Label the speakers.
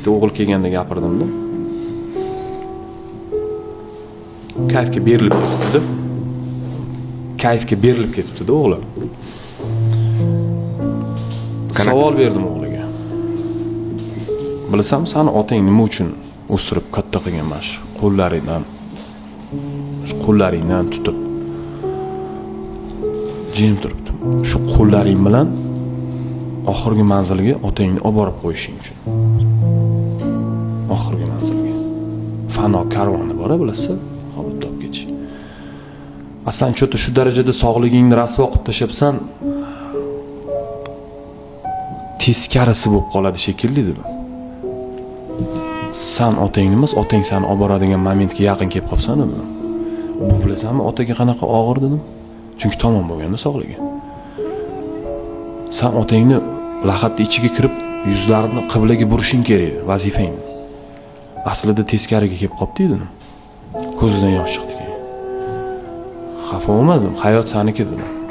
Speaker 1: bitta o'g'il kelganda gapirdim-da. Kayfga berilib ketibdi. Kayfga berilib ketibdi-da o'g'lim. Savol berdim o'g'liga. Bilasan, seni otang nima uchun o'stirib katta qilgan mana shu qo'llaringdan tutib jim turibdi. Shu qo'llaring bilan oxirgi manzilga otangni olib borib qo'yishing uchun. Oxirgi manzilga. Fano karvoni bora bilasiz, hozir top ketish. Aslan cho'ta shu darajada sog'ligingni rasvo qilib tashabsan, teskarisi bo'lib qoladi shekilli dedi. Sen otangni emas, otang seni olib boradigan momentga yaqin kelib qolsan dedi. Bu bilasanmi, otaga qanaqa og'ir dedim. Chunki tamom bo'lganda sog'ligi. Sen otangni lahatni ichiga kirib, yuzlarini qiblaga burishing kerak edi, vazifang. Aslida teskariga kelib qopti dedim. Ko'zidan yosh chiqdi. Xafa bo'lmadim, hayot seniki dedim.